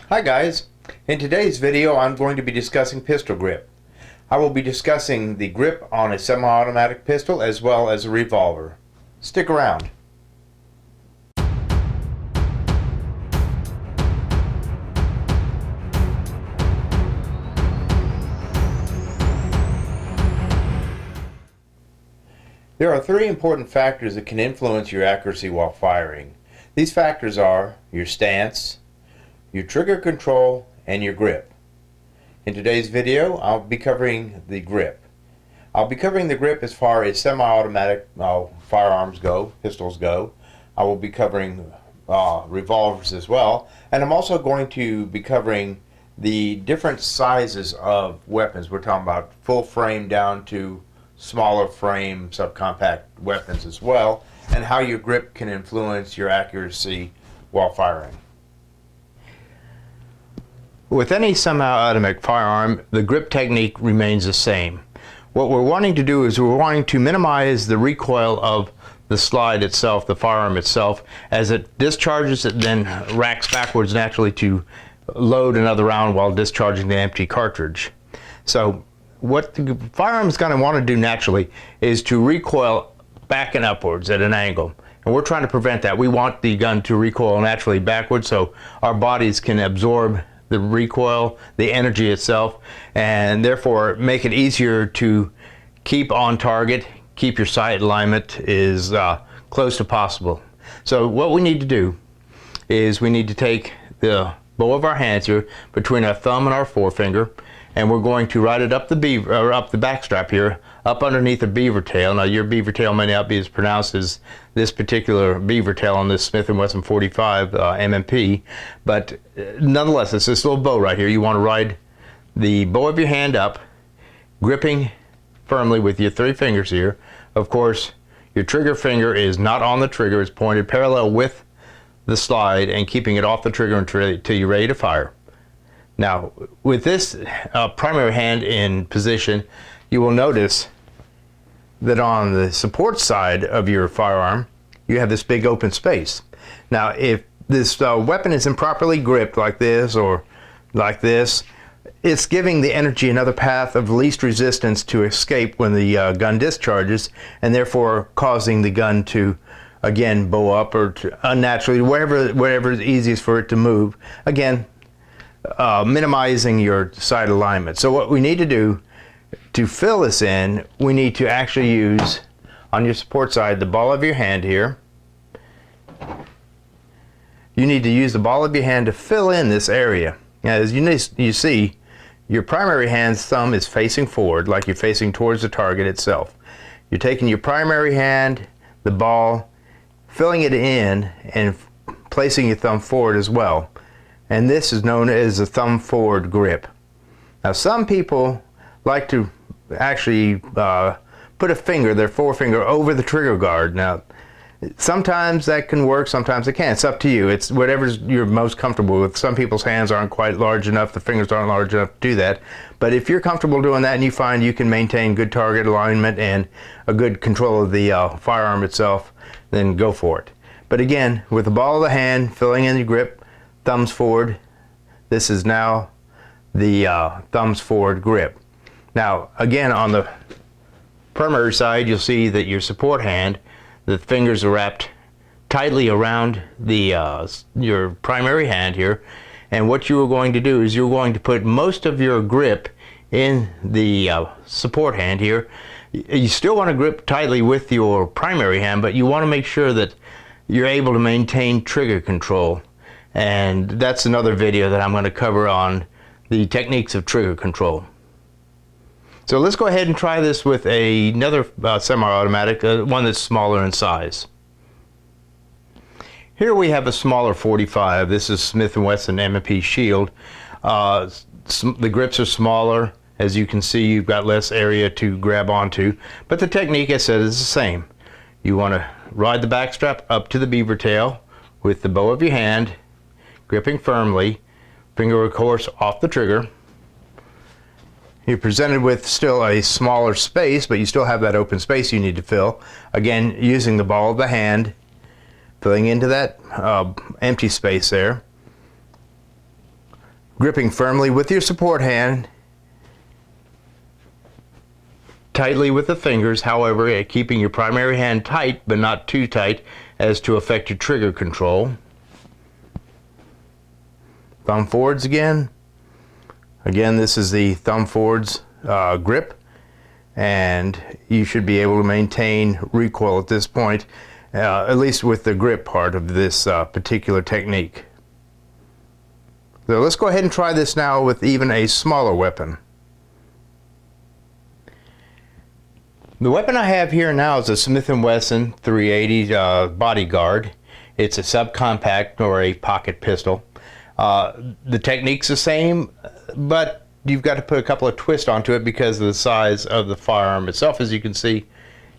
Hi guys, in today's video I'm going to be discussing pistol grip. I will be discussing the grip on a semi-automatic pistol as well as a revolver. Stick around. There are three important factors that can influence your accuracy while firing. These factors are your stance, your trigger control, and your grip. In today's video, I'll be covering the grip. I'll be covering the grip as far as semi-automatic firearms go, pistols go. I will be covering revolvers as well, and I'm also going to be covering the different sizes of weapons. We're talking about full frame down to smaller frame subcompact weapons as well, and how your grip can influence your accuracy while firing. With any semi-automatic firearm, the grip technique remains the same. What we're wanting to do is we're wanting to minimize the recoil of the slide itself, the firearm itself. As it discharges, it then racks backwards naturally to load another round while discharging the empty cartridge. So what the firearm is going to want to do naturally is to recoil back and upwards at an angle. And we're trying to prevent that. We want the gun to recoil naturally backwards so our bodies can absorb the recoil, the energy itself, and therefore make it easier to keep on target, keep your sight alignment as close to possible. So what we need to do is we need to take the bow of our hands here between our thumb and our forefinger, and we're going to ride it up the up the back strap here, up underneath the beaver tail. Now your beaver tail may not be as pronounced as this particular beaver tail on this Smith & Wesson 45 MMP, but nonetheless, it's this little bow right here. You want to ride the bow of your hand up, gripping firmly with your three fingers here. Of course, your trigger finger is not on the trigger. It's pointed parallel with the slide and keeping it off the trigger until you're ready to fire. Now, with this primary hand in position, you will notice that on the support side of your firearm, you have this big open space. Now, if this weapon is improperly gripped like this or like this, it's giving the energy another path of least resistance to escape when the gun discharges, and therefore causing the gun to again bow up or to unnaturally, wherever is easiest for it to move. Again, minimizing your sight alignment. So what we need to do to fill this in, we need to actually use, on your support side, the ball of your hand here. You need to use the ball of your hand to fill in this area. Now, as you see, your primary hand's thumb is facing forward, like you're facing towards the target itself. You're taking your primary hand, the ball, filling it in, and placing your thumb forward as well. And this is known as a thumb forward grip. Now, some people like to actually put a finger, their forefinger, over the trigger guard. Now, sometimes that can work, sometimes it can't. It's up to you. It's whatever you're most comfortable with. Some people's hands aren't quite large enough, the fingers aren't large enough to do that. But if you're comfortable doing that and you find you can maintain good target alignment and a good control of the firearm itself, then go for it. But again, with the ball of the hand, filling in the grip, thumbs forward, this is now the thumbs forward grip. Now, again, on the primary side, you'll see that your support hand, the fingers are wrapped tightly around the your primary hand here, and what you are going to do is you're going to put most of your grip in the support hand here. You still want to grip tightly with your primary hand, but you want to make sure that you're able to maintain trigger control, and that's another video that I'm going to cover on the techniques of trigger control. So let's go ahead and try this with another semi-automatic, one that's smaller in size. Here we have a smaller 45. This is Smith & Wesson M&P Shield. The grips are smaller. As you can see, you've got less area to grab onto, but the technique, I said, is the same. You want to ride the back strap up to the beaver tail with the bow of your hand, gripping firmly, finger of course off the trigger. You're presented with still a smaller space, but you still have that open space you need to fill. Again, using the ball of the hand, filling into that empty space there. gripping firmly with your support hand, tightly with the fingers, however, keeping your primary hand tight but not too tight as to affect your trigger control. Thumb forwards again. Again, this is the thumb forwards grip, and you should be able to maintain recoil at this point, at least with the grip part of this particular technique. So let's go ahead and try this now with even a smaller weapon. The weapon I have here now is a Smith & Wesson 380 Bodyguard. It's a subcompact or a pocket pistol. The technique's the same, but you've got to put a couple of twists onto it because of the size of the firearm itself. As you can see,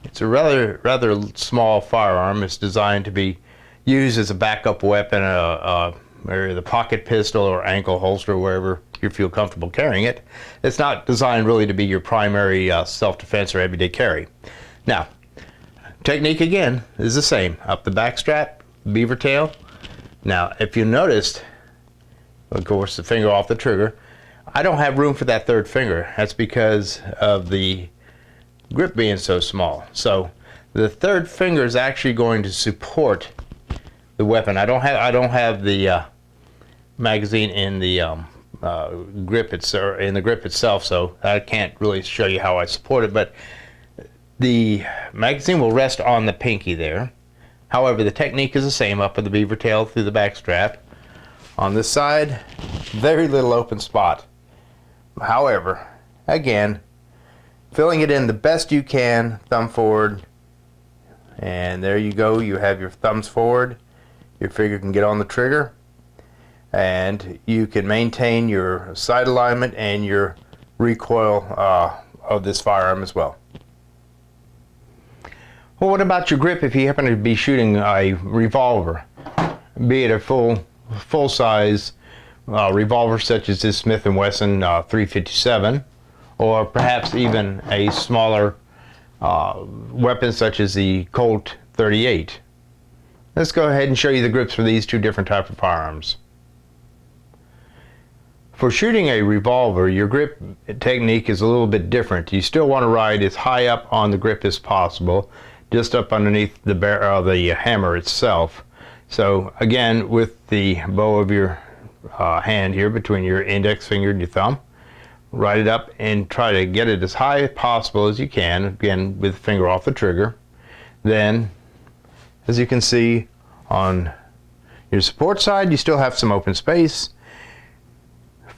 it's a rather small firearm. It's designed to be used as a backup weapon, or the pocket pistol or ankle holster, wherever you feel comfortable carrying it. It's not designed really to be your primary self-defense or everyday carry. Now, technique again is the same. Up the back strap, beaver tail. Now, if you noticed, of course, the finger off the trigger, I don't have room for that third finger. That's because of the grip being so small. So the third finger is actually going to support the weapon. I don't have the magazine in the grip itself, so I can't really show you how I support it, but the magazine will rest on the pinky there. However, the technique is the same. Up at the beaver tail through the back strap. On this side, very little open spot. However, again, filling it in the best you can, thumb forward, and there you go. You have your thumbs forward. Your finger can get on the trigger, and you can maintain your sight alignment and your recoil of this firearm as well. Well, what about your grip if you happen to be shooting a revolver, be it a full-size revolver such as this Smith & Wesson 357, or perhaps even a smaller weapon such as the Colt 38? Let's go ahead and show you the grips for these two different types of firearms. For shooting a revolver, your grip technique is a little bit different. You still want to ride as high up on the grip as possible, just up underneath the hammer itself. So again, with the bow of your hand here between your index finger and your thumb, ride it up and try to get it as high as possible as you can, again with the finger off the trigger. Then, as you can see, on your support side, you still have some open space.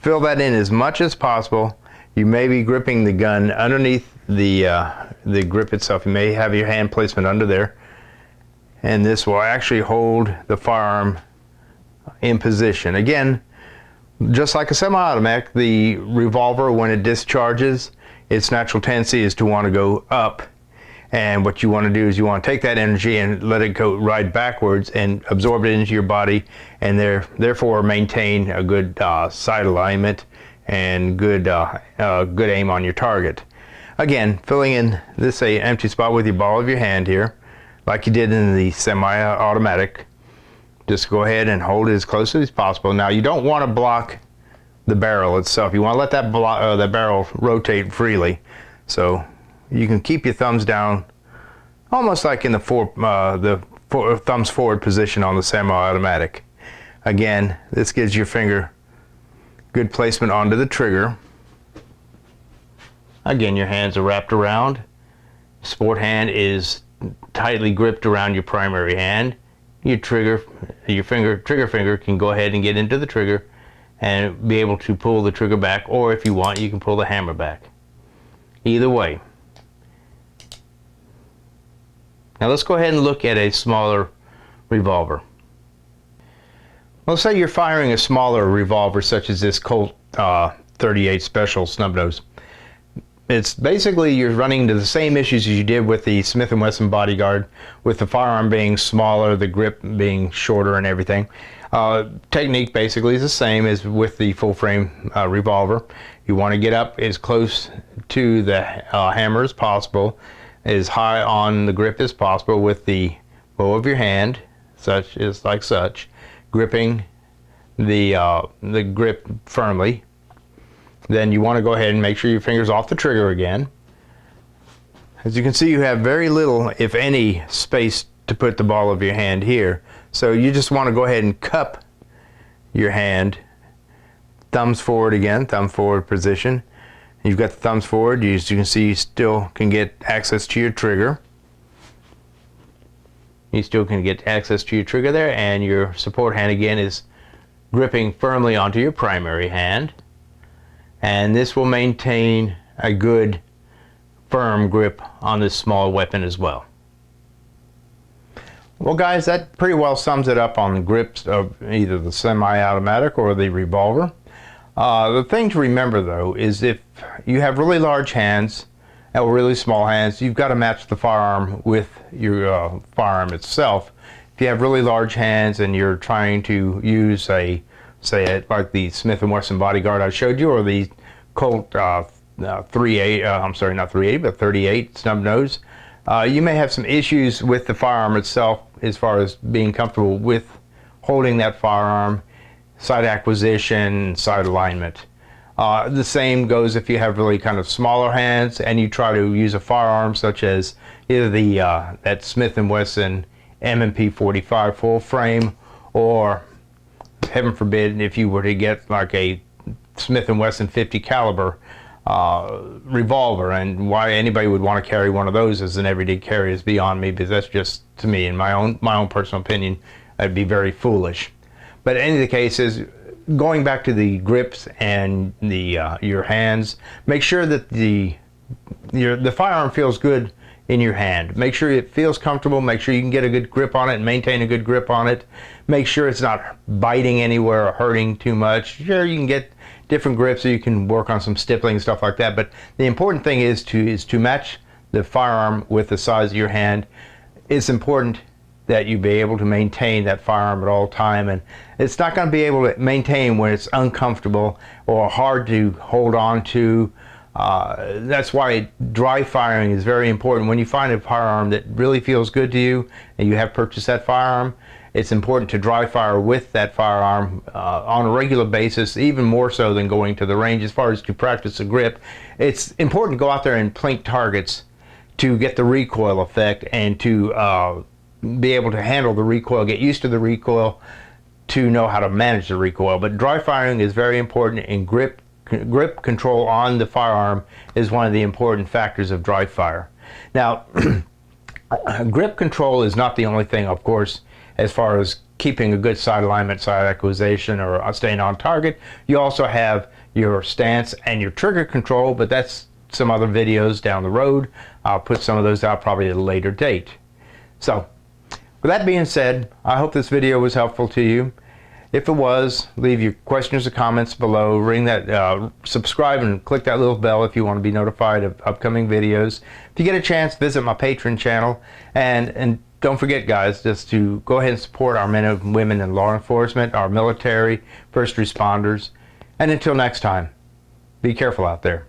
Fill that in as much as possible. You may be gripping the gun underneath the grip itself. You may have your hand placement under there, and this will actually hold the firearm in position. Again, just like a semi-automatic, the revolver, when it discharges, its natural tendency is to want to go up. And what you want to do is you want to take that energy and let it go right backwards and absorb it into your body, and therefore maintain a good sight alignment and good aim on your target. Again, filling in this empty spot with your ball of your hand here, like you did in the semi-automatic. Just go ahead and hold it as close as possible. Now, you don't want to block the barrel itself. You want to let that barrel rotate freely. So you can keep your thumbs down, almost like in the thumbs forward position on the semi-automatic. Again, this gives your finger good placement onto the trigger. Again, your hands are wrapped around. Sport hand is tightly gripped around your primary hand. Your trigger finger can go ahead and get into the trigger and be able to pull the trigger back, or if you want, you can pull the hammer back. Either way. Now let's go ahead and look at a smaller revolver. Let's say you're firing a smaller revolver such as this Colt 38 Special snub nose. It's basically, you're running into the same issues as you did with the Smith & Wesson Bodyguard, with the firearm being smaller, the grip being shorter and everything. Technique basically is the same as with the full frame revolver. You want to get up as close to the hammer as possible, as high on the grip as possible with the bow of your hand, like such, gripping the grip firmly. Then you want to go ahead and make sure your finger's off the trigger again. As you can see, you have very little, if any, space to put the ball of your hand here. So you just want to go ahead and cup your hand. Thumbs forward again, thumb forward position. You've got the thumbs forward. As you can see, you still can get access to your trigger. You still can get access to your trigger there, and your support hand again is gripping firmly onto your primary hand. And this will maintain a good firm grip on this small weapon as well. Well guys, that pretty well sums it up on the grips of either the semi-automatic or the revolver. The thing to remember though is if you have really large hands or really small hands, you've got to match the firearm with your firearm itself. If you have really large hands and you're trying to use a, say like the Smith & Wesson Bodyguard I showed you, or the Colt 38, I'm sorry, not 38, but 38 snub nose, you may have some issues with the firearm itself as far as being comfortable with holding that firearm, sight acquisition, sight alignment. The same goes if you have really kind of smaller hands and you try to use a firearm such as either the that Smith & Wesson M&P 45 full frame, or heaven forbid if you were to get like a Smith & Wesson 50 caliber revolver. And why anybody would want to carry one of those as an everyday carry is beyond me, because that's just, to me, in my own personal opinion, that'd be very foolish. But in any of the cases, going back to the grips and the your hands, make sure that the firearm feels good in your hand. Make sure it feels comfortable. Make sure you can get a good grip on it and maintain a good grip on it. Make sure it's not biting anywhere or hurting too much. Sure, you can get different grips so you can work on some stippling and stuff like that, but the important thing is to match the firearm with the size of your hand. It's important that you be able to maintain that firearm at all time, and it's not going to be able to maintain when it's uncomfortable or hard to hold on to. That's why dry firing is very important. When you find a firearm that really feels good to you and you have purchased that firearm, it's important to dry fire with that firearm on a regular basis, even more so than going to the range. As far as to practice a grip, it's important to go out there and plink targets to get the recoil effect and to be able to handle the recoil, get used to the recoil, to know how to manage the recoil. But dry firing is very important, and grip control on the firearm is one of the important factors of dry fire. Now, grip control is not the only thing, of course, as far as keeping a good sight alignment, sight acquisition, or staying on target. You also have your stance and your trigger control, but that's some other videos down the road. I'll put some of those out probably at a later date. So, with that being said, I hope this video was helpful to you. If it was, leave your questions or comments below. Ring that, subscribe and click that little bell if you want to be notified of upcoming videos. If you get a chance, visit my Patreon channel, and don't forget, guys, just to go ahead and support our men and women in law enforcement, our military, first responders. And until next time, be careful out there.